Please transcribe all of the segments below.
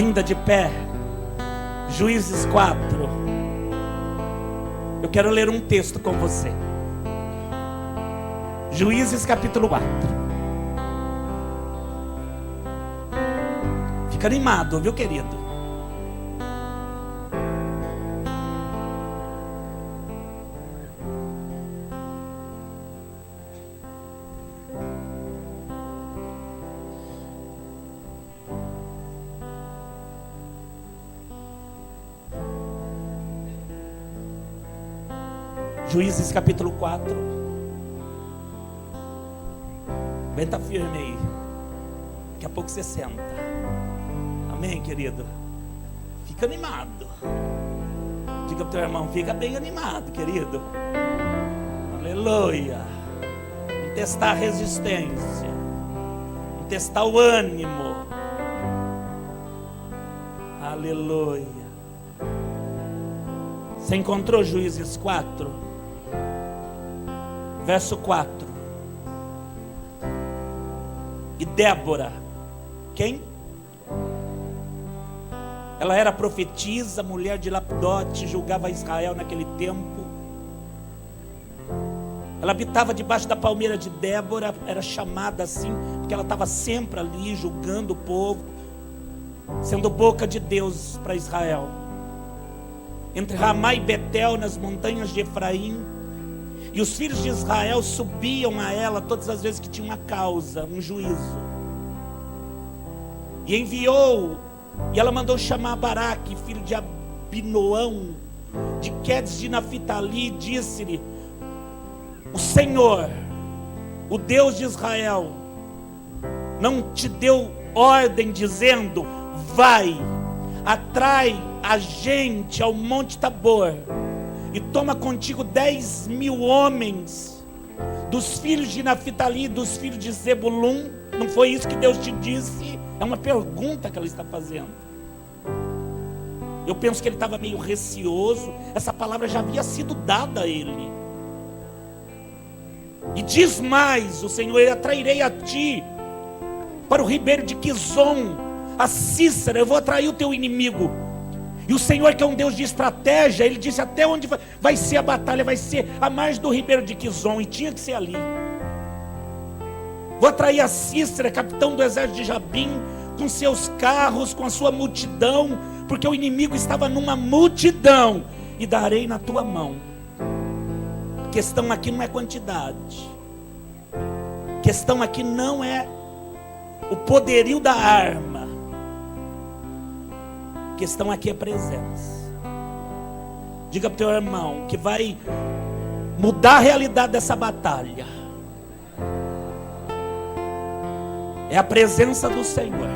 Ainda de pé, Juízes 4. Eu quero ler um texto com você. Juízes capítulo 4. Fica animado, viu, querido? Juízes capítulo 4. Aguenta firme aí. Daqui a pouco você senta. Amém, querido? Fica animado. Diga pro teu irmão, fica bem animado, querido. Aleluia. Vamos testar a resistência. Vamos testar o ânimo. Aleluia. Você encontrou Juízes 4? Verso 4. E Débora, quem? Ela era profetisa, mulher de Lapidote, julgava Israel naquele tempo. Ela habitava debaixo da palmeira de Débora, era chamada assim, porque ela estava sempre ali julgando o povo, sendo boca de Deus para Israel. Entre Ramá e Betel, nas montanhas de Efraim. E os filhos de Israel subiam a ela todas as vezes que tinha uma causa, um juízo. E enviou, e ela mandou chamar Baraque, filho de Abinoão, de Quedes de Naphtali, e disse-lhe: o Senhor, o Deus de Israel, não te deu ordem dizendo: vai, atrai a gente ao Monte Tabor, e toma contigo 10.000 homens, dos filhos de Naphtali e dos filhos de Zebulun? Não foi isso que Deus te disse? É uma pergunta que ela está fazendo. Eu penso que ele estava meio receoso. Essa palavra já havia sido dada a ele. E diz mais: o Senhor: eu atrairei a ti para o ribeiro de Quizon, a Cícera. Eu vou atrair o teu inimigo. E o Senhor, que é um Deus de estratégia, Ele disse até onde vai ser a batalha. Vai ser à margem do ribeiro de Quizon, e tinha que ser ali. Vou atrair a Cícera, capitão do exército de Jabim, com seus carros, com a sua multidão, porque o inimigo estava numa multidão, e darei na tua mão. A questão aqui não é quantidade. A questão aqui não é o poderio da arma. A questão aqui é presença. Diga para o teu irmão que vai mudar a realidade dessa batalha é a presença do Senhor.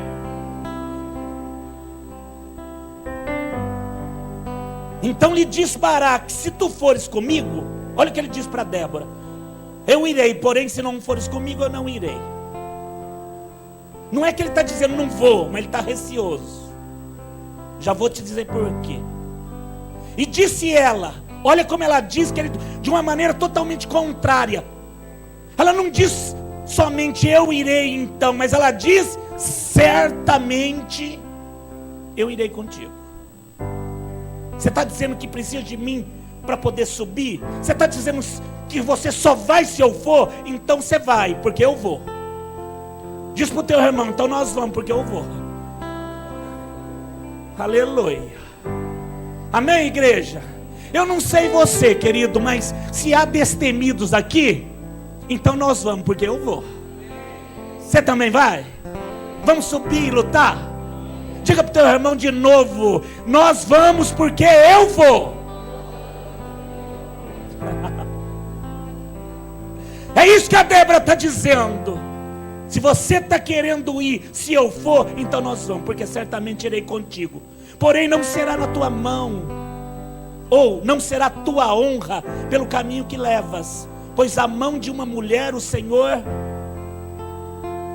Então lhe disse Baraque: se tu fores comigo, olha o que ele diz para Débora: eu irei, porém se não fores comigo, eu não irei. Não é que ele está dizendo não vou, mas ele está receoso. Já vou te dizer por quê. E disse ela, olha como ela diz, que ele, de uma maneira totalmente contrária. Ela não diz somente eu irei então, mas ela diz: certamente eu irei contigo. Você está dizendo que precisa de mim para poder subir? Você está dizendo que você só vai se eu for? Então você vai, porque eu vou. Diz para o teu irmão: então nós vamos, porque eu vou. Aleluia. Amém, igreja? Eu não sei você, querido, mas se há destemidos aqui, então nós vamos, porque eu vou. Você também vai? Vamos subir e lutar? Diga para o teu irmão de novo: nós vamos, porque eu vou. É isso que a Débora está dizendo. Se você está querendo ir, se eu for, então nós vamos, porque certamente irei contigo. Porém não será na tua mão, ou não será tua honra pelo caminho que levas, pois a mão de uma mulher o Senhor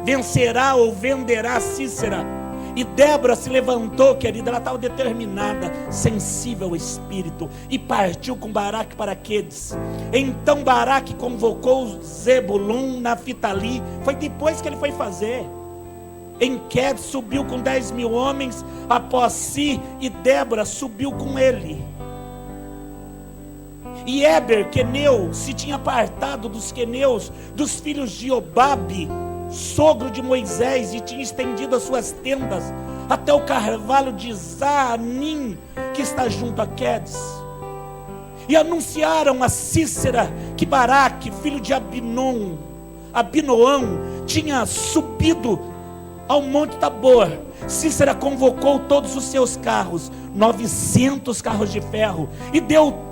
vencerá ou venderá a Cícera. E Débora se levantou, querida, ela estava determinada, sensível ao espírito, e partiu com Baraque para Quedes. Então Baraque convocou Zebulun, Naphtali. Foi depois que ele foi fazer. em Quedes, subiu com 10.000 homens após si, e Débora subiu com ele. E Éber, queneu, se tinha apartado dos queneus, dos filhos de Obabe, sogro de Moisés, e tinha estendido as suas tendas até o carvalho de Zaanim, que está junto a Quedes. E anunciaram a Sísera que Baraque, filho de Abinoão, tinha subido ao Monte Tabor. Sísera convocou todos os seus carros, 900 carros de ferro, e deu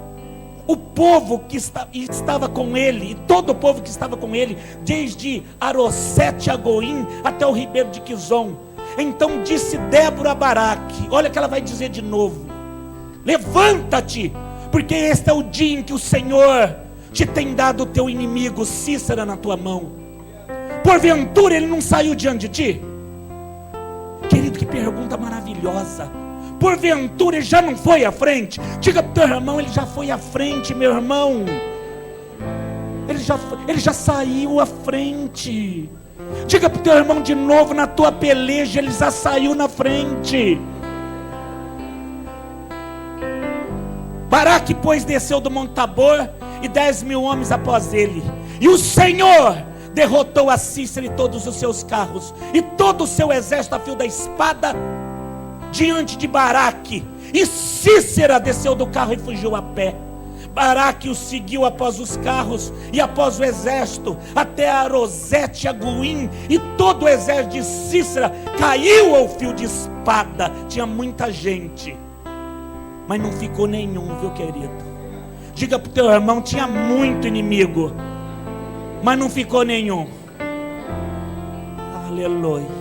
o povo que estava com ele, e todo o povo que estava com ele, desde Arosete a Goim até o ribeiro de Quizon. Então disse Débora a Baraque, olha o que ela vai dizer de novo: levanta-te, porque este é o dia em que o Senhor te tem dado o teu inimigo Sísera na tua mão. Porventura ele não saiu diante de ti? Querido, que pergunta maravilhosa. Porventura ele já não foi à frente? Diga para o teu irmão, ele já foi à frente, meu irmão. Ele já saiu à frente. Diga para o teu irmão de novo, na tua peleja ele já saiu na frente. Baraque, pois, desceu do Monte Tabor, e 10.000 homens após ele. E o Senhor derrotou a Sísera e todos os seus carros, e todo o seu exército a fio da espada, diante de Baraque. E Sísera desceu do carro e fugiu a pé. Baraque o seguiu após os carros e após o exército, até Arosete a Goim, e todo o exército de Sísera caiu ao fio de espada. Tinha muita gente, mas não ficou nenhum, viu, querido? Diga para o teu irmão, tinha muito inimigo, mas não ficou nenhum. Aleluia.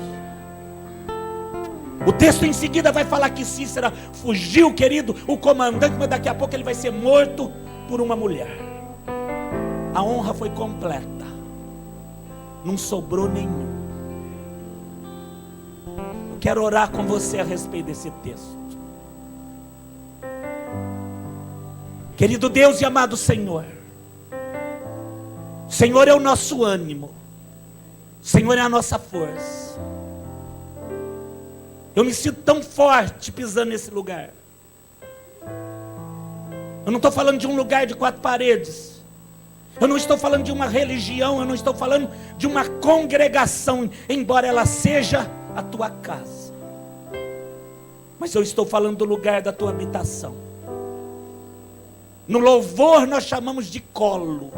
O texto em seguida vai falar que Sísera fugiu, querido, o comandante, mas daqui a pouco ele vai ser morto por uma mulher. A honra foi completa, não sobrou nenhum. Eu quero orar com você a respeito desse texto. Querido Deus e amado Senhor, o Senhor é o nosso ânimo, o Senhor é a nossa força. Eu me sinto tão forte pisando nesse lugar. Eu não estou falando de um lugar de 4 paredes. Eu não estou falando de uma religião. Eu não estou falando de uma congregação, embora ela seja a tua casa. Mas eu estou falando do lugar da tua habitação. No louvor nós chamamos de colo.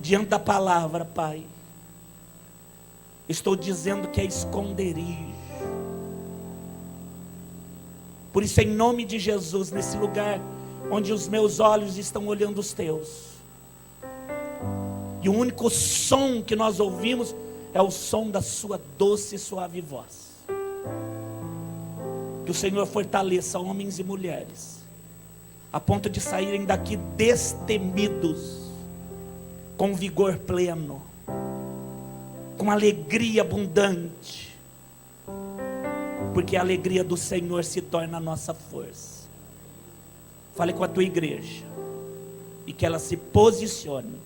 Diante da palavra, Pai, estou dizendo que é esconderijo. Por isso, em nome de Jesus, nesse lugar onde os meus olhos estão olhando os teus, e o único som que nós ouvimos é o som da sua doce e suave voz. Que o Senhor fortaleça homens e mulheres, a ponto de saírem daqui destemidos, com vigor pleno, com alegria abundante, porque a alegria do Senhor se torna a nossa força. Fale com a tua igreja, e que ela se posicione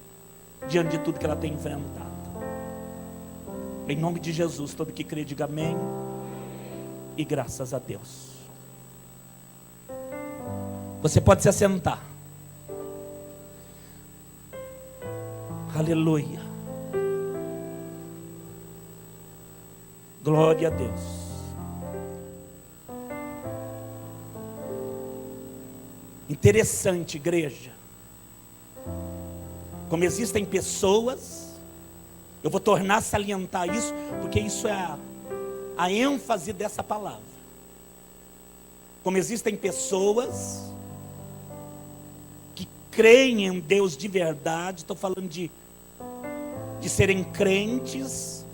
diante de tudo que ela tem enfrentado. Em nome de Jesus, todo que crê, diga amém, e graças a Deus. Você pode se assentar. Aleluia. Glória a Deus. Interessante, igreja, como existem pessoas, eu vou tornar a salientar isso, porque isso é a ênfase dessa palavra. Como existem pessoas que creem em Deus de verdade, estou falando de serem crentes,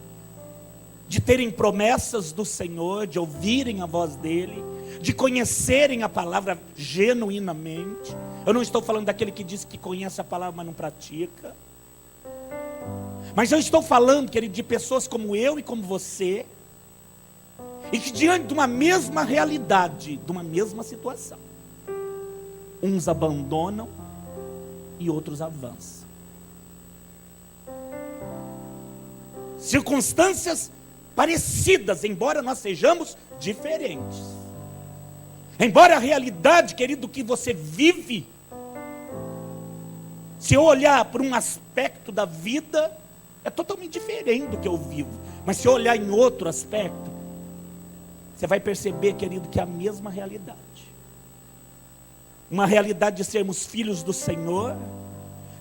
de terem promessas do Senhor, de ouvirem a voz dEle, de conhecerem a palavra genuinamente. Eu não estou falando daquele que diz que conhece a palavra, mas não pratica. Mas eu estou falando, querido, de pessoas como eu e como você, e que diante de uma mesma realidade, de uma mesma situação, uns abandonam e outros avançam. Circunstâncias parecidas, embora nós sejamos diferentes. Embora a realidade, querido, que você vive, se eu olhar para um aspecto da vida, é totalmente diferente do que eu vivo. Mas se eu olhar em outro aspecto, você vai perceber, querido, que é a mesma realidade. Uma realidade de sermos filhos do Senhor,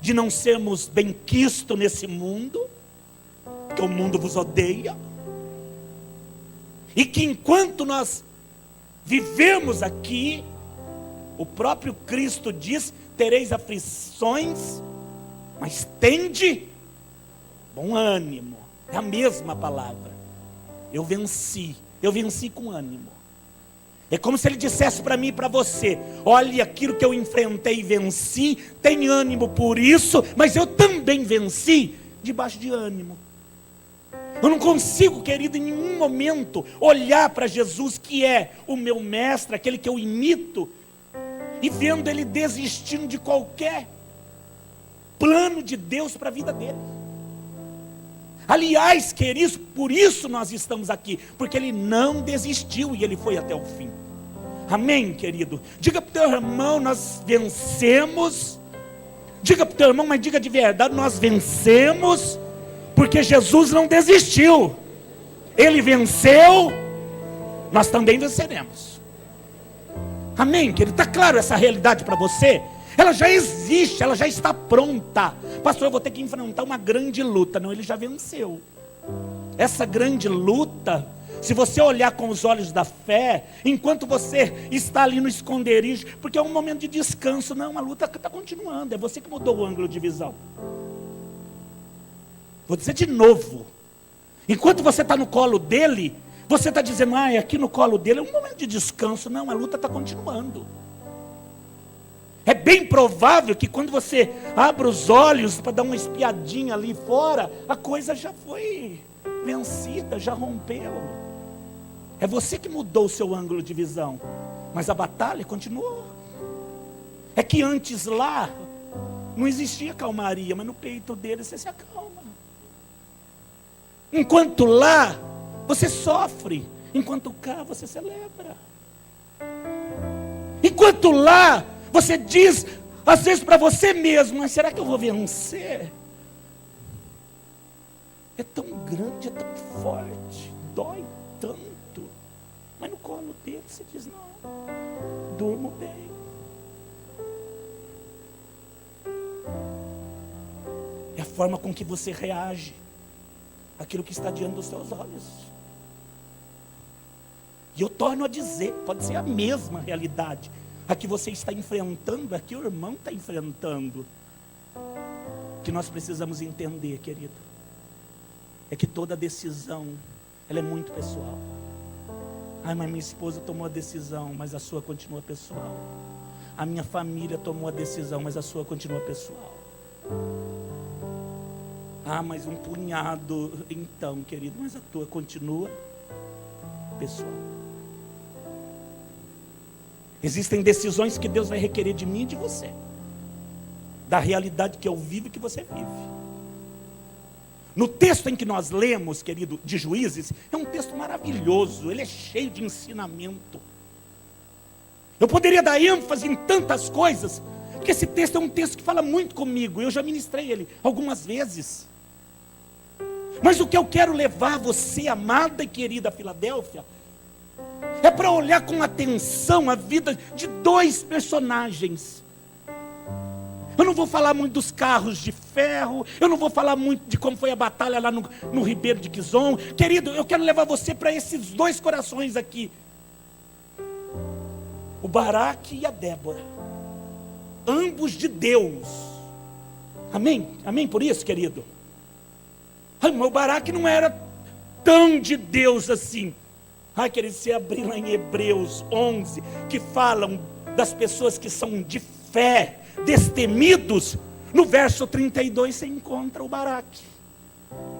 de não sermos benquistos nesse mundo, porque o mundo vos odeia. E que enquanto nós vivemos aqui, o próprio Cristo diz: tereis aflições, mas tende bom ânimo. É a mesma palavra. Eu venci com ânimo. É como se ele dissesse para mim e para você: olha, aquilo que eu enfrentei e venci, tem ânimo por isso, mas eu também venci debaixo de ânimo. Eu não consigo, querido, em nenhum momento olhar para Jesus, que é o meu mestre, aquele que eu imito, e vendo ele desistindo de qualquer plano de Deus para a vida dele. Aliás, queridos, por isso nós estamos aqui, porque ele não desistiu e ele foi até o fim. Amém, querido? Diga para o teu irmão: nós vencemos. Diga para o teu irmão, mas diga de verdade: nós vencemos, porque Jesus não desistiu. Ele venceu, nós também venceremos. Amém, querido? Está claro essa realidade para você? Ela já existe, ela já está pronta. Pastor, eu vou ter que enfrentar uma grande luta. Não, ele já venceu. Essa grande luta, se você olhar com os olhos da fé, enquanto você está ali no esconderijo, porque é um momento de descanso. Não, a luta está continuando. É você que mudou o ângulo de visão. Vou dizer de novo: enquanto você está no colo dele, você está dizendo: aqui no colo dele é um momento de descanso. Não, a luta está continuando. É bem provável que quando você abre os olhos para dar uma espiadinha ali fora, a coisa já foi vencida, já rompeu. É você que mudou o seu ângulo de visão, mas a batalha continuou. É que antes lá não existia calmaria, mas no peito dele você se acalma. Enquanto lá você sofre, enquanto cá você celebra. Enquanto lá você diz, às vezes para você mesmo: mas será que eu vou vencer? É tão grande, é tão forte, dói tanto. Mas no colo dele você diz: não, durmo bem. É a forma com que você reage àquilo que está diante dos seus olhos. E eu torno a dizer, pode ser a mesma realidade. A que você está enfrentando, a que o irmão está enfrentando. O que nós precisamos entender, querido, é que toda decisão, ela é muito pessoal. Mas minha esposa tomou a decisão, mas a sua continua pessoal. A minha família tomou a decisão, mas a sua continua pessoal. Mas um punhado. Então, querido, mas a tua continua pessoal. Existem decisões que Deus vai requerer de mim e de você, da realidade que eu vivo e que você vive. No texto em que nós lemos, querido, de Juízes, é um texto maravilhoso, ele é cheio de ensinamento. Eu poderia dar ênfase em tantas coisas, porque esse texto é um texto que fala muito comigo. Eu já ministrei ele algumas vezes. Mas o que eu quero levar você, amada e querida Filadélfia, é para olhar com atenção a vida de dois personagens. Eu não vou falar muito dos carros de ferro, eu não vou falar muito de como foi a batalha lá no Ribeiro de Quizon. Querido, eu quero levar você para esses dois corações aqui: o Baraque e a Débora, ambos de Deus. Amém? Amém por isso, querido? O Baraque não era tão de Deus assim. Querido, se abrir lá em Hebreus 11, que falam das pessoas que são de fé, destemidos, no verso 32 você encontra o Baraque.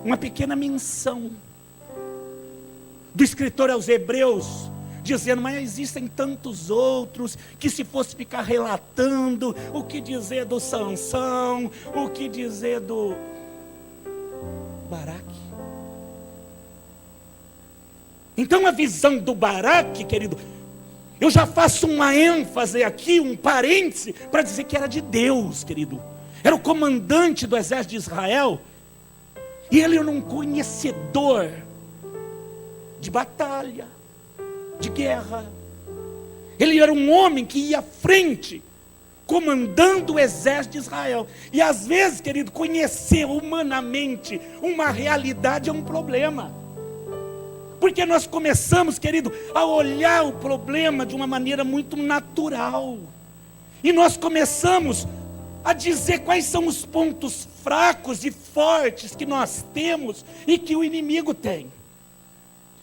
Uma pequena menção do escritor aos Hebreus, dizendo: mas existem tantos outros, que se fosse ficar relatando, o que dizer do Sansão, o que dizer do Baraque. Então a visão do Baraque, querido, eu já faço uma ênfase aqui, um parêntese, para dizer que era de Deus, querido. Era o comandante do exército de Israel. E ele era um conhecedor de batalha, de guerra. Ele era um homem que ia à frente, comandando o exército de Israel. E às vezes, querido, conhecer humanamente uma realidade é um problema. Porque nós começamos, querido, a olhar o problema de uma maneira muito natural. E nós começamos a dizer quais são os pontos fracos e fortes que nós temos e que o inimigo tem.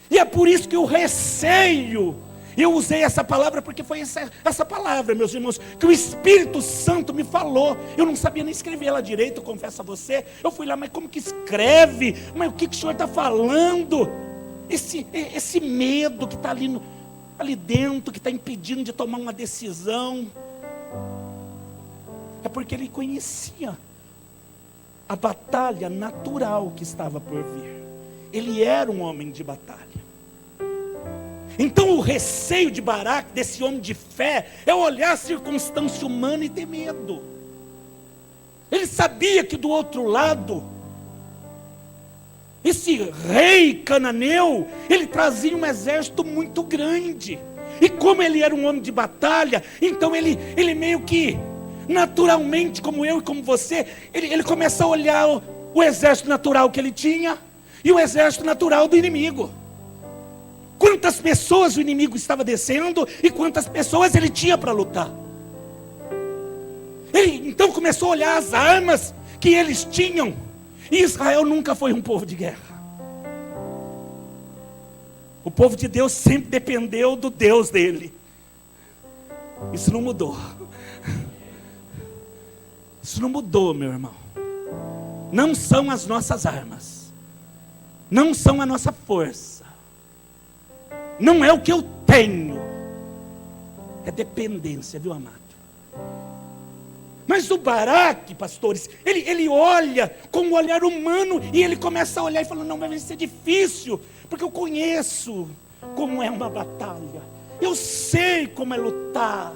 E é por isso que o receio, eu usei essa palavra porque foi essa palavra, meus irmãos, que o Espírito Santo me falou. Eu não sabia nem escrever ela direito, eu confesso a você. Eu fui lá, mas como que escreve? Mas o que o senhor está falando? Esse medo que está ali dentro, que está impedindo de tomar uma decisão. É porque ele conhecia a batalha natural que estava por vir. Ele era um homem de batalha. Então o receio de Baraque, desse homem de fé, é olhar a circunstância humana e ter medo. Ele sabia que do outro lado, esse rei cananeu, ele trazia um exército muito grande. E como ele era um homem de batalha, então ele meio que, naturalmente, como eu e como você, ele começa a olhar o exército natural que ele tinha e o exército natural do inimigo. Quantas pessoas o inimigo estava descendo e quantas pessoas ele tinha para lutar. Ele então começou a olhar as armas que eles tinham. E Israel nunca foi um povo de guerra. O povo de Deus sempre dependeu do Deus dele. Isso não mudou. Isso não mudou, meu irmão. Não são as nossas armas. Não são a nossa força. Não é o que eu tenho. É dependência, viu, amado? Mas o Baraque, pastores, ele olha com o olhar humano e ele começa a olhar e fala, não, vai ser difícil, porque eu conheço como é uma batalha. Eu sei como é lutar.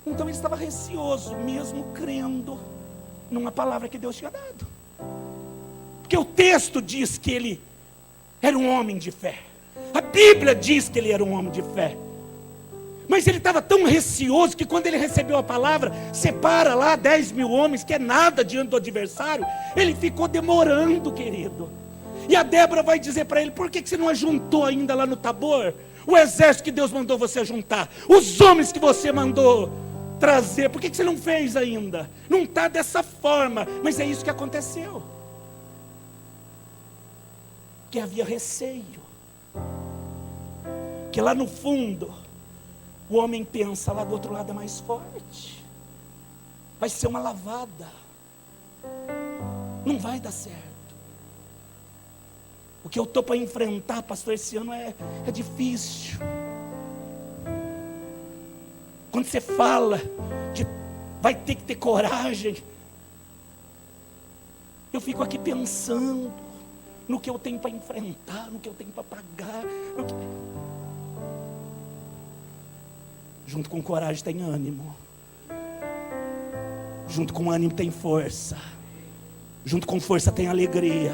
Então ele estava receoso, mesmo crendo numa palavra que Deus tinha dado. Porque o texto diz que ele era um homem de fé. A Bíblia diz que ele era um homem de fé. Mas ele estava tão receoso que quando ele recebeu a palavra, separa lá 10 mil homens, que é nada diante do adversário, ele ficou demorando, querido. E a Débora vai dizer para ele, por que você não ajuntou ainda lá no Tabor? O exército que Deus mandou você juntar, os homens que você mandou trazer, por que você não fez ainda? Não está dessa forma, mas é isso que aconteceu. Que havia receio. Que lá no fundo, o homem pensa, lá do outro lado é mais forte. Vai ser uma lavada. Não vai dar certo. O que eu estou para enfrentar, pastor, esse ano é difícil. Quando você fala de vai ter que ter coragem, eu fico aqui pensando no que eu tenho para enfrentar, no que eu tenho para pagar. Junto com coragem tem ânimo. Junto com ânimo tem força. Junto com força tem alegria.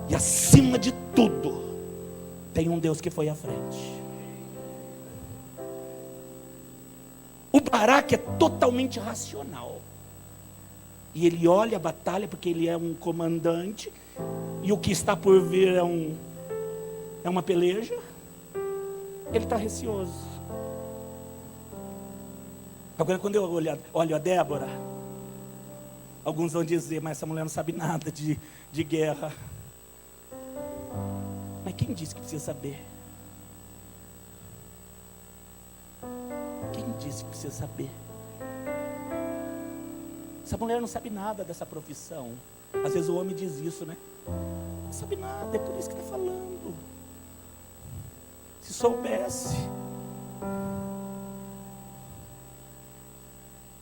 E acima de tudo, tem um Deus que foi à frente. O Baraque é totalmente racional. E ele olha a batalha porque ele é um comandante. E o que está por vir é uma peleja. Ele está receoso. Agora quando eu olho a Débora, alguns vão dizer, mas essa mulher não sabe nada de guerra. Mas quem disse que precisa saber? Quem disse que precisa saber? Essa mulher não sabe nada dessa profissão. Às vezes o homem diz isso, né? Não sabe nada, é por isso que está falando. Se soubesse.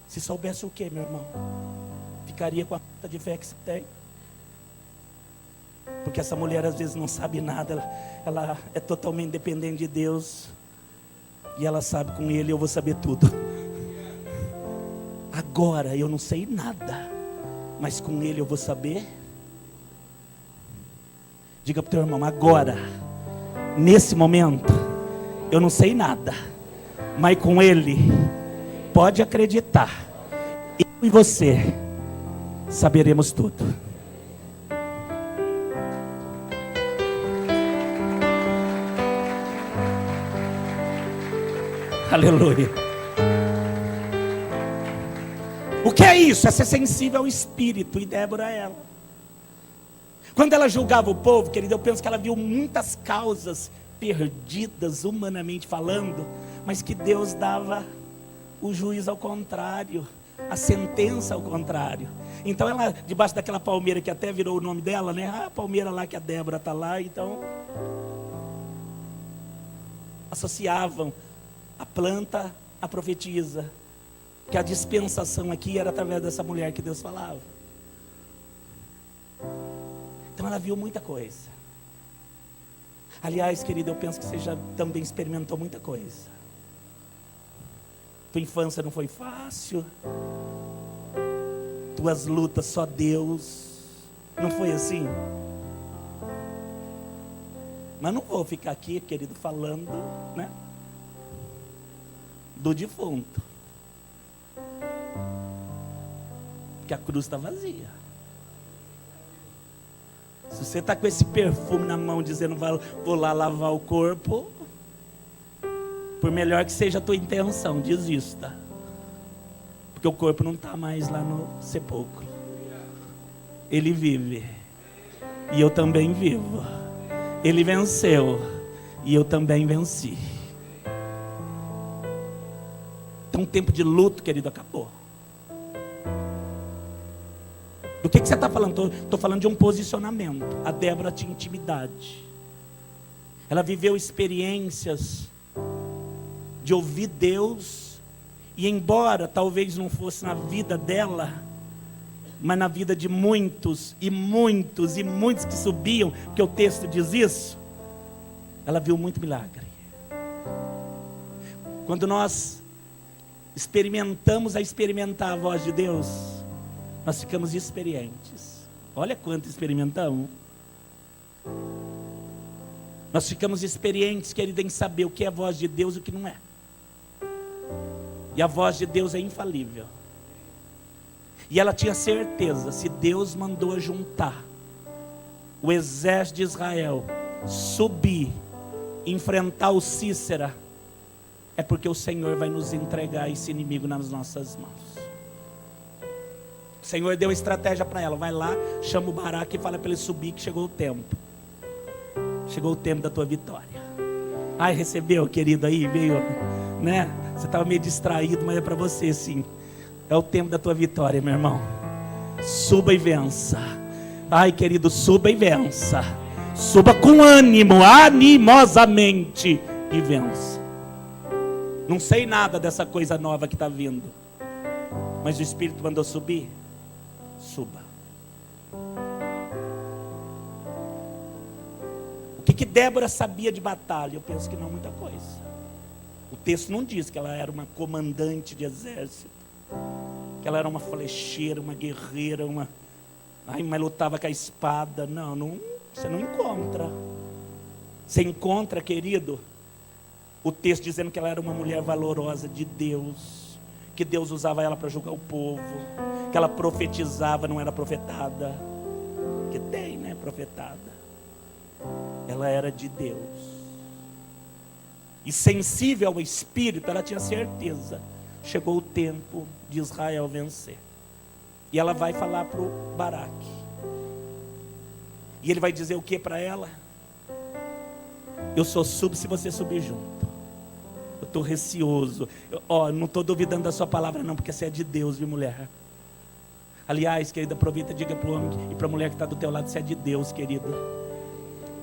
Se soubesse o que, meu irmão? Ficaria com a falta de fé que você tem? Porque essa mulher às vezes não sabe nada, ela é totalmente dependente de Deus. E ela sabe, com Ele eu vou saber tudo. Agora eu não sei nada, mas com Ele eu vou saber. Diga para o teu irmão, agora, nesse momento, eu não sei nada, mas com Ele, pode acreditar, eu e você saberemos tudo. Aleluia. O que é isso? É ser sensível ao Espírito. E Débora é ela. Quando ela julgava o povo, querido, eu penso que ela viu muitas causas perdidas, humanamente falando, mas que Deus dava o juízo ao contrário, a sentença ao contrário. Então ela, debaixo daquela palmeira que até virou o nome dela, né? A palmeira lá que a Débora está lá, então associavam a planta à profetisa, que a dispensação aqui era através dessa mulher que Deus falava. Então ela viu muita coisa. Aliás, querido, eu penso que você já também experimentou muita coisa. Tua infância não foi fácil, tuas lutas só Deus, não foi assim? Mas não vou ficar aqui, querido, falando, né, do defunto, porque a cruz está vazia. Se você está com esse perfume na mão dizendo vou lá lavar o corpo, por melhor que seja a tua intenção, desista, porque o corpo não está mais lá no sepulcro. Ele vive e eu também vivo. Ele venceu e eu também venci. Então o tempo de luto, querido, acabou. Do que você está falando? Estou falando de um posicionamento. A Débora tinha intimidade. Ela viveu experiências de ouvir Deus. E embora talvez não fosse na vida dela, mas na vida de muitos e muitos e muitos que subiam, porque o texto diz isso, ela viu muito milagre. Quando nós experimentamos a experimentar a voz de Deus, nós ficamos experientes. Olha quanto experimentamos. Nós ficamos experientes, querido, em saber o que é a voz de Deus e o que não é. E a voz de Deus é infalível. E ela tinha certeza, se Deus mandou juntar o exército de Israel, subir, enfrentar o Cícera, é porque o Senhor vai nos entregar esse inimigo nas nossas mãos. O Senhor deu estratégia para ela. Vai lá, chama o Baraque e fala para ele subir, que chegou o tempo. Chegou o tempo da tua vitória. Ai, recebeu, querido, aí, veio, né? Você estava meio distraído, mas é para você, sim. É o tempo da tua vitória, meu irmão. Suba e vença. Ai, querido, suba e vença. Suba com ânimo, animosamente, e vença. Não sei nada dessa coisa nova que está vindo, mas o Espírito mandou subir. Suba. O que Débora sabia de batalha? Eu penso que não muita coisa. O texto não diz que ela era uma comandante de exército, que ela era uma flecheira, uma guerreira, mas lutava com a espada. Não, você não encontra. Você encontra, querido, o texto dizendo que ela era uma mulher valorosa de Deus, que Deus usava ela para julgar o povo, que ela profetizava, não era profetada, que tem, né, profetada. Ela era de Deus. E sensível ao Espírito, ela tinha certeza. Chegou o tempo de Israel vencer. E ela vai falar para o Baraque. E ele vai dizer o que para ela? Eu só subo se você subir junto. Eu estou receoso. Não estou duvidando da sua palavra não, porque você é de Deus, viu, mulher? Aliás, querida, aproveita e diga para o homem e para a mulher que está do teu lado, você é de Deus, querido.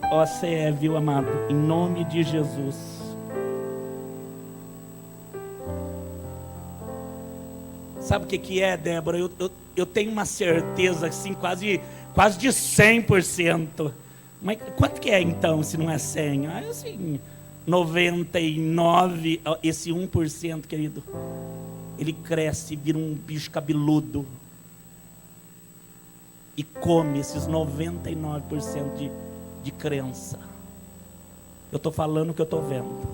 Você é, viu, amado? Em nome de Jesus. Sabe o que é, Débora? Eu tenho uma certeza, assim, quase quase de 100%. Mas quanto que é então, se não é 100? Ah, assim, 99, esse 1%, querido, ele cresce, vira um bicho cabeludo e come esses 99% de crença. Eu estou falando o que eu estou vendo.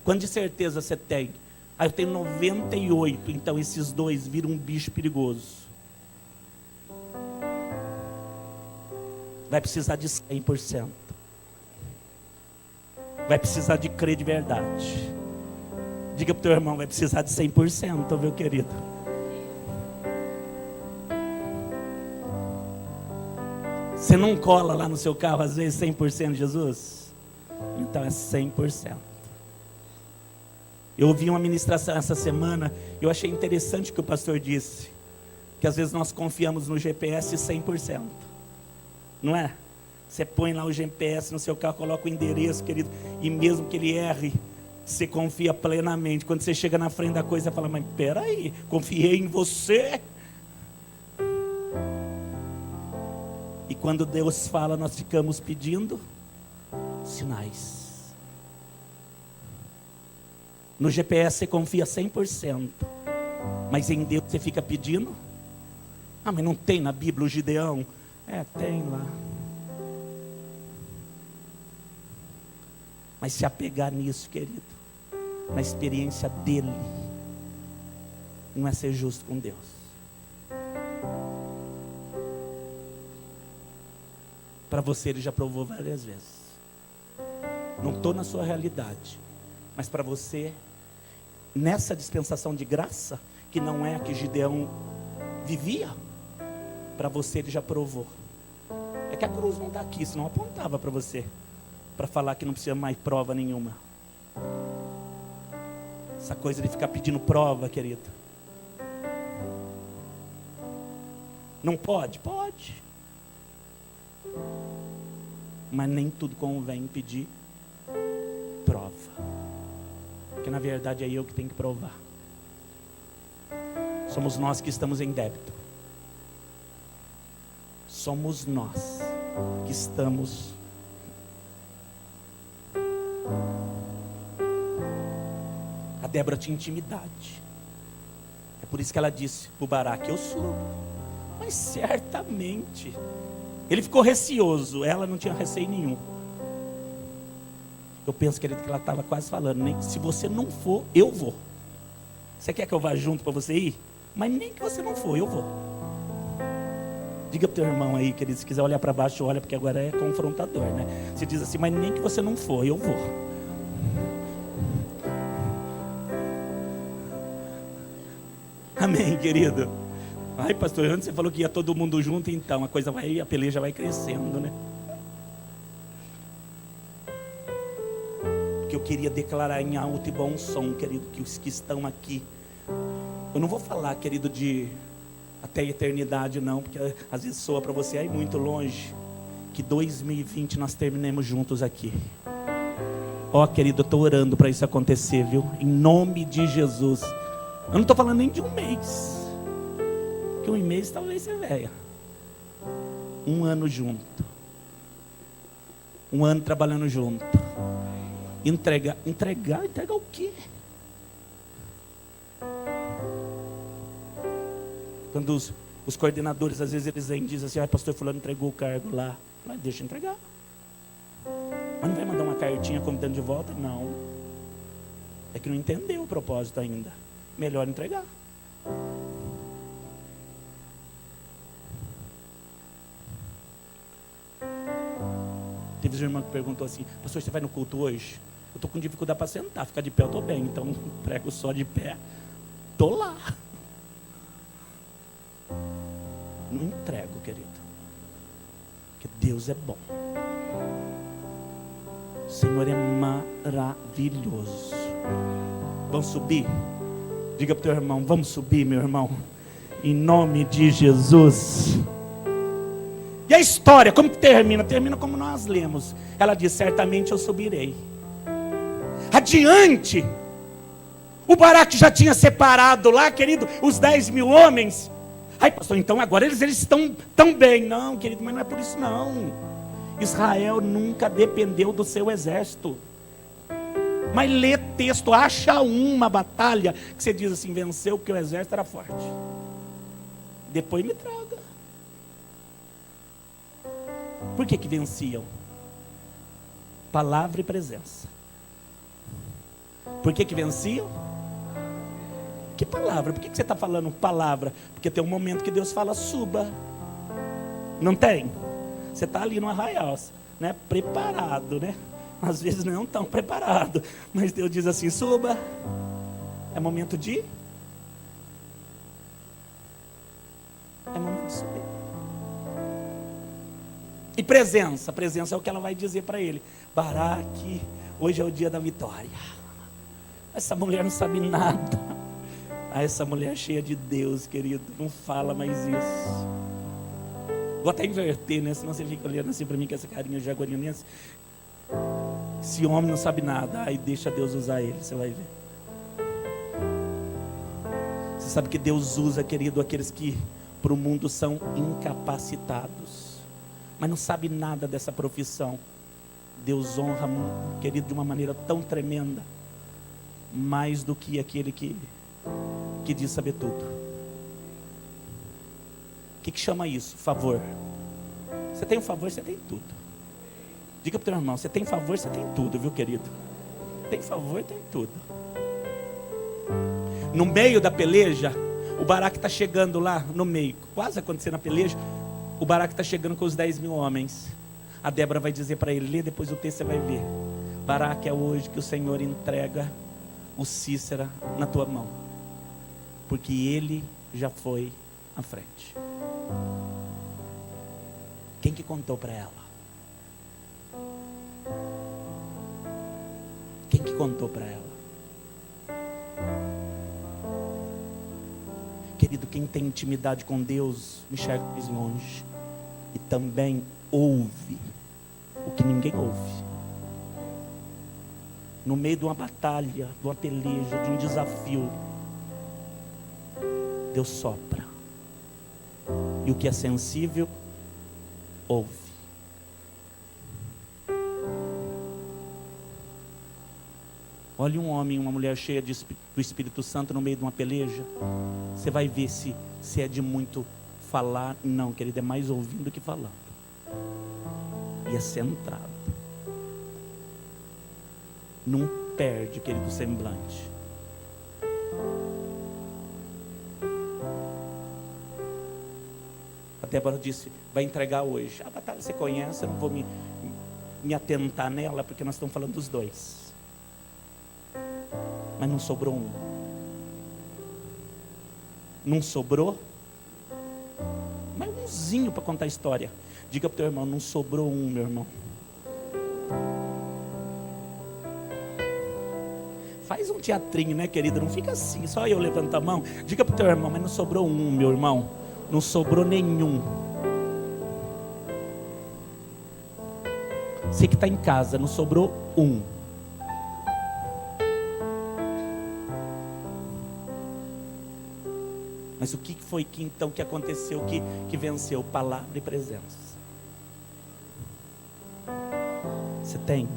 Quanto de certeza você tem? Ah, eu tenho 98, então esses dois viram um bicho perigoso. Vai precisar de 100%. Vai precisar de crer de verdade. Diga para o teu irmão, vai precisar de 100%, meu querido. Você não cola lá no seu carro, às vezes, 100% de Jesus? Então é 100%. Eu ouvi uma ministração essa semana, eu achei interessante o que o pastor disse, que às vezes nós confiamos no GPS 100%. Não é? Você põe lá o GPS no seu carro, coloca o endereço, querido, e mesmo que ele erre, você confia plenamente. Quando você chega na frente da coisa, você fala, mas peraí, confiei em você. E quando Deus fala, nós ficamos pedindo sinais. No GPS você confia 100%, mas em Deus você fica pedindo. Ah, mas não tem na Bíblia o Gideão? É, tem lá. Mas se apegar nisso, querido, na experiência dele, não é ser justo com Deus. Para você ele já provou várias vezes. Não estou na sua realidade, mas para você, nessa dispensação de graça, que não é a que Gideão vivia, para você ele já provou. É que a cruz não está aqui, senão apontava para você, para falar que não precisa mais prova nenhuma. Essa coisa de ficar pedindo prova, querido. Não pode? Pode. Mas nem tudo convém pedir prova. Porque na verdade é eu que tenho que provar. Somos nós que estamos em débito. Somos nós que estamos. A Débora tinha intimidade. É por isso que ela disse para o Baraque, eu subo. Mas certamente. Ele ficou receoso, ela não tinha receio nenhum. Eu penso, querido, que ela estava quase falando, nem se você não for, eu vou. Você quer que eu vá junto para você ir? Mas nem que você não for, eu vou. Diga para o teu irmão aí, querido, se quiser olhar para baixo, olha, porque agora é confrontador, né? Você diz assim, mas nem que você não for, eu vou. Amém, querido? Ai, pastor, antes você falou que ia todo mundo junto, então a peleja vai crescendo, né? Porque eu queria declarar em alto e bom som, querido, que os que estão aqui, eu não vou falar, querido, de até a eternidade não, porque às vezes soa para você aí muito longe, que 2020 nós terminemos juntos aqui. Ó, querido, eu estou orando para isso acontecer, viu? Em nome de Jesus. Eu não estou falando nem de um mês, porque um mês talvez você venha. Um ano junto. Um ano trabalhando junto. Entregar o quê? Quando os coordenadores, às vezes eles vêm e dizem assim, pastor fulano entregou o cargo lá. Mas deixa entregar. Mas não vai mandar uma cartinha convidando de volta? Não. É que não entendeu o propósito ainda. Melhor entregar. Teve um irmão que perguntou assim, pastor, você vai no culto hoje? Eu estou com dificuldade para sentar, ficar de pé eu estou bem, então prego só de pé. Estou lá. Não entrego, querido. Porque Deus é bom. O Senhor é maravilhoso. Vamos subir? Diga para o teu irmão, vamos subir, meu irmão. Em nome de Jesus. E a história, como que termina? Termina como nós lemos. Ela diz, certamente eu subirei. Adiante. O Baraque já tinha separado lá, querido, os 10.000 homens. Ai, pastor, então agora eles estão tão bem. Não, querido, mas não é por isso não. Israel nunca dependeu do seu exército. Mas lê texto, acha uma batalha que você diz assim, venceu porque o exército era forte. Depois me traga. Por que venciam? Palavra e presença. Por que venciam? Que palavra? Por que você está falando palavra? Porque tem um momento que Deus fala, suba. Não tem? Você está ali no arraial, né? Preparado, né? Às vezes não tão preparado, mas Deus diz assim, suba. É momento de... É momento de subir. E presença. Presença é o que ela vai dizer para ele. Baraque, hoje é o dia da vitória. Essa mulher não sabe nada. Essa mulher cheia de Deus, querido. Não fala mais isso. Vou até inverter, né? Senão você fica olhando assim para mim com essa carinha jaguarianense. Esse homem não sabe nada. Aí deixa Deus usar ele, você vai ver. Você sabe que Deus usa, querido, aqueles que para o mundo são incapacitados, mas não sabe nada dessa profissão. Deus honra, querido, de uma maneira tão tremenda, mais do que aquele que diz saber tudo. O que chama isso? Favor. Você tem um favor, você tem tudo. Diga para o teu irmão, você tem favor, você tem tudo, viu, querido? Tem favor, tem tudo. No meio da peleja, o Baraque está chegando lá no meio, quase acontecendo a peleja. O Baraque está chegando com os 10.000 homens. A Débora vai dizer para ele, lê depois o texto, você vai ver. Baraque, é hoje que o Senhor entrega o Cícera na tua mão, porque ele já foi à frente. Quem que contou para ela? Quem que contou para ela? Querido, quem tem intimidade com Deus, enxerga mais longe. E também ouve o que ninguém ouve. No meio de uma batalha, de uma peleja, de um desafio, Deus sopra. E o que é sensível, ouve. Olha um homem e uma mulher cheia do Espírito Santo no meio de uma peleja. Você vai ver se é de muito falar. Não, querido, é mais ouvindo do que falando. E é centrado. Não perde, querido, o semblante. A Débora disse, vai entregar hoje. A batalha você conhece, eu não vou me atentar nela, porque nós estamos falando dos dois. Mas não sobrou um. Não sobrou? Mas umzinho para contar a história. Diga para o teu irmão, não sobrou um, meu irmão. Faz um teatrinho, né, querido? Não fica assim, só eu levanto a mão. Diga para o teu irmão, mas não sobrou um, meu irmão. Não sobrou nenhum. Você que está em casa, não sobrou um. Mas o que foi que então que aconteceu que venceu? Palavra e presença. Você tem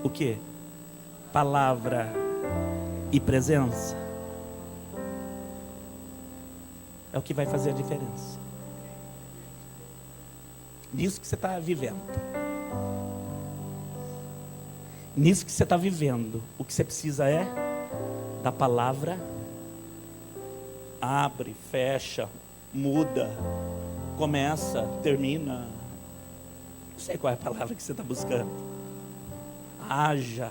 o que? Palavra e presença. É o que vai fazer a diferença. Nisso que você está vivendo. Nisso que você está vivendo, o que você precisa é da palavra. Abre, fecha, muda, começa, termina. Não sei qual é a palavra que você está buscando. Haja,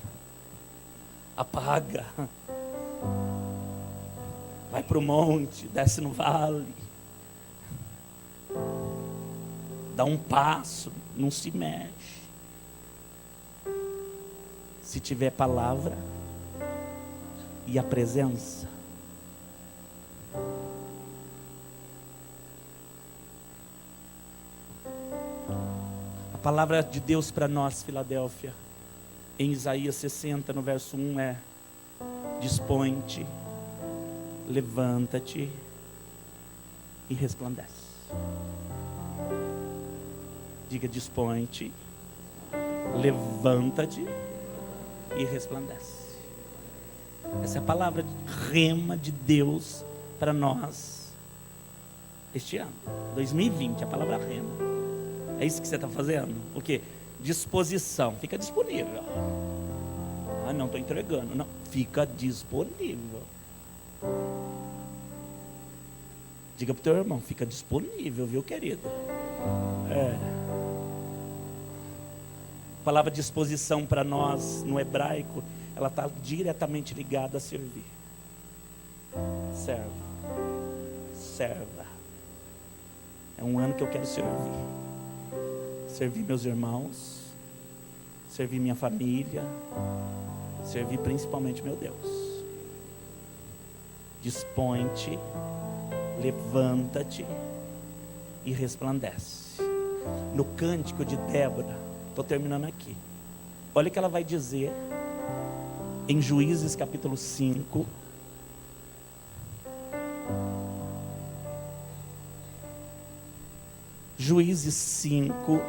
apaga, vai para o monte, desce no vale, dá um passo, não se mexe. Se tiver palavra e a presença, a palavra de Deus para nós, Filadélfia, em Isaías 60, no verso 1 é: dispõe-te, levanta-te e resplandece. Diga: dispõe-te, levanta-te e resplandece. Essa é a palavra rema de Deus para nós este ano, 2020, a palavra rema. É isso que você está fazendo? O quê? Disposição. Fica disponível. Ah, não, estou entregando. Não, fica disponível. Diga para o teu irmão: fica disponível, viu, querido? A palavra disposição para nós, no hebraico, ela está diretamente ligada a servir. Serva. É um ano que eu quero servir. Servir meus irmãos, servir minha família, servir principalmente meu Deus. Dispõe-te, levanta-te e resplandece. No cântico de Débora, estou terminando aqui. Olha o que ela vai dizer em Juízes capítulo 5. Juízes 5.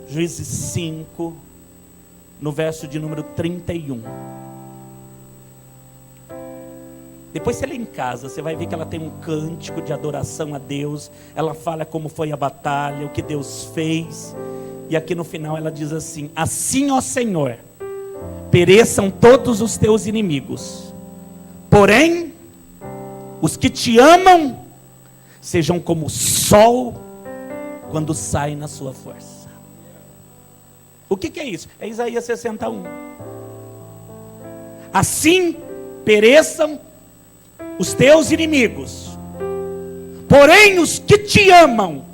Juízes 5, no verso de número 31. Depois você lê em casa, você vai ver que ela tem um cântico de adoração a Deus. Ela fala como foi a batalha, o que Deus fez. E aqui no final ela diz assim: assim, ó Senhor, pereçam todos os teus inimigos, porém os que te amam sejam como o sol quando sai na sua força. O que é isso? É Isaías 61. Assim pereçam os teus inimigos, porém os que te amam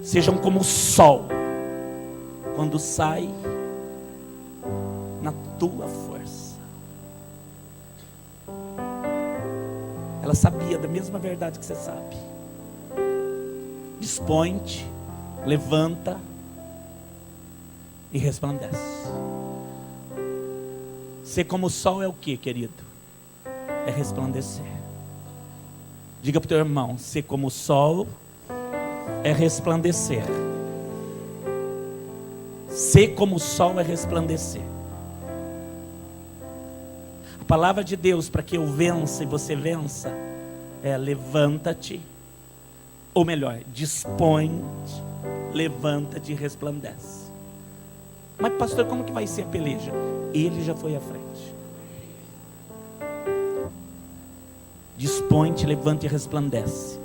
sejam como o sol quando sai na tua força. Ela sabia da mesma verdade que você sabe. Dispõe-te, levanta e resplandece. Ser como o sol é o que, querido? É resplandecer. Diga para o teu irmão: ser como o sol é resplandecer. Ser como o sol é resplandecer. A palavra de Deus para que eu vença e você vença é: levanta-te, ou melhor, dispõe-te, levanta-te e resplandece. Mas pastor, como que vai ser a peleja? Ele já foi à frente. Dispõe-te, levanta e resplandece.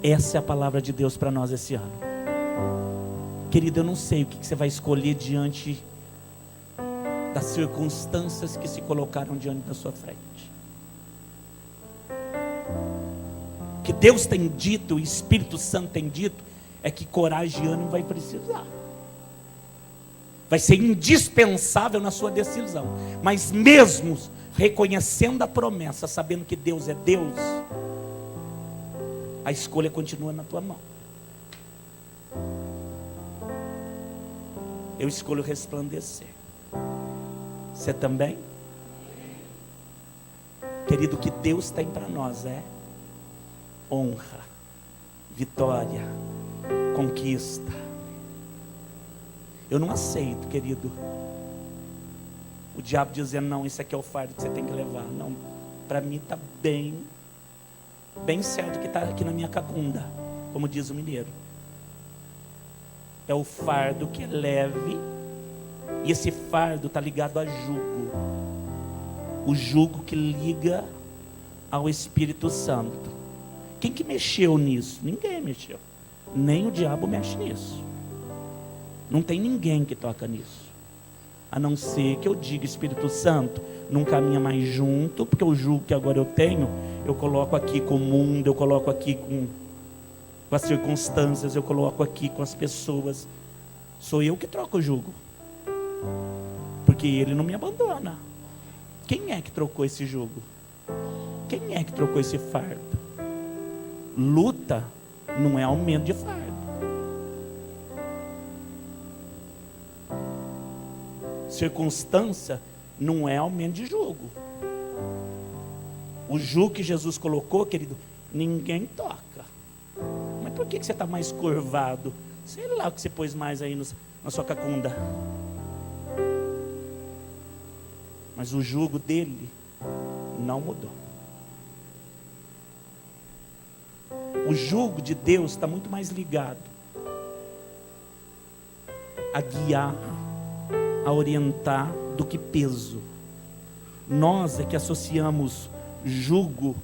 Essa é a palavra de Deus para nós esse ano. Querido, eu não sei o que você vai escolher diante das circunstâncias que se colocaram diante da sua frente. O que Deus tem dito, o Espírito Santo tem dito, é que coragem e ânimo vai precisar. Vai ser indispensável na sua decisão. Mas mesmo reconhecendo a promessa, sabendo que Deus é Deus, a escolha continua na tua mão. Eu escolho resplandecer. Você também? Querido, o que Deus tem para nós é honra, vitória, conquista. Eu não aceito, querido, o diabo dizendo: não, isso aqui é o fardo que você tem que levar. Não, para mim está bem certo que está aqui na minha cacunda, como diz o mineiro. É o fardo que é leve, e esse fardo está ligado a jugo. O jugo que liga ao Espírito Santo. Quem que mexeu nisso? Ninguém mexeu. Nem o diabo mexe nisso. Não tem ninguém que toca nisso, a não ser que eu diga: Espírito Santo, não caminha mais junto, porque o jugo que agora eu tenho, eu coloco aqui com o mundo, eu coloco aqui com as circunstâncias, eu coloco aqui com as pessoas. Sou eu que troco o jugo, porque ele não me abandona. Quem é que trocou esse jugo? Quem é que trocou esse fardo? Luta não é aumento de fardo. Circunstância não é aumento de jugo. O jugo que Jesus colocou, querido, ninguém toca. Mas por que você está mais curvado? Sei lá o que você pôs mais aí na sua cacunda. Mas o jugo dele não mudou. O jugo de Deus está muito mais ligado a guiar, a orientar, do que peso. Nós é que associamos jugo,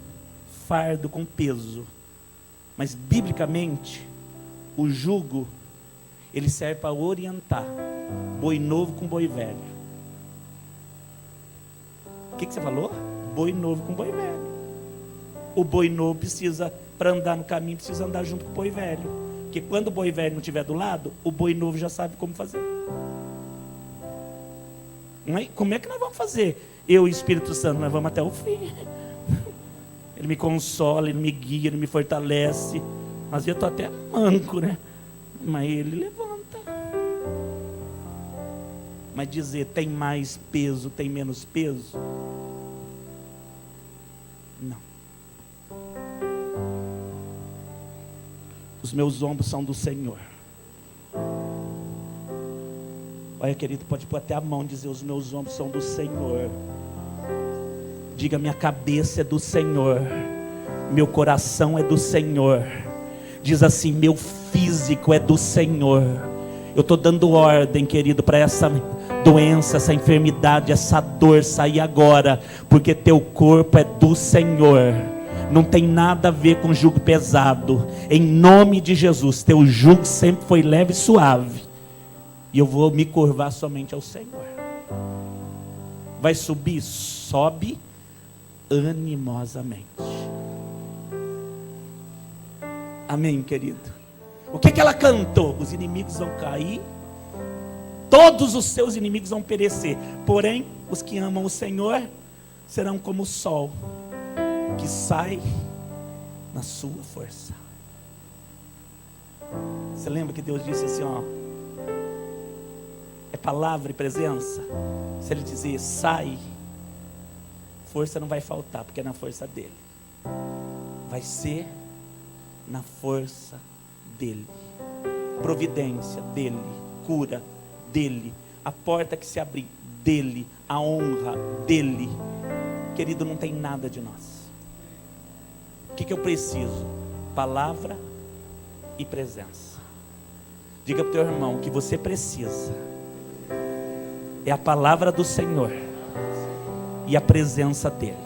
fardo com peso. Mas biblicamente, o jugo, ele serve para orientar boi novo com boi velho. O que você falou? Boi novo com boi velho. O boi novo precisa, para andar no caminho, precisa andar junto com o boi velho. Porque quando o boi velho não estiver do lado, o boi novo já sabe como fazer. Como é que nós vamos fazer? Eu e o Espírito Santo, nós vamos até o fim. Ele me consola, ele me guia, ele me fortalece. Às vezes eu estou até manco, né? Mas ele levanta. Mas dizer tem mais peso, tem menos peso? Não. Os meus ombros são do Senhor. Olha, querido, pode pôr até a mão e dizer: os meus ombros são do Senhor. Diga: minha cabeça é do Senhor, meu coração é do Senhor. Diz assim: meu físico é do Senhor. Eu estou dando ordem, querido, para essa doença, essa enfermidade, essa dor sair agora, porque teu corpo é do Senhor. Não tem nada a ver com jugo pesado. Em nome de Jesus, teu jugo sempre foi leve e suave. E eu vou me curvar somente ao Senhor. Vai subir? Sobe animosamente. Amém, querido? O que ela cantou? Os inimigos vão cair, todos os seus inimigos vão perecer. Porém, os que amam o Senhor serão como o sol, que sai na sua força. Você lembra que Deus disse assim, ó, é palavra e presença? Se Ele dizer sai, força não vai faltar, porque é na força dEle. Vai ser na força dEle. Providência dEle, cura dEle, a porta que se abrir dEle, a honra dEle. Querido, não tem nada de nós. O que eu preciso? Palavra e presença. Diga para o teu irmão que você precisa é a palavra do Senhor e a presença dEle.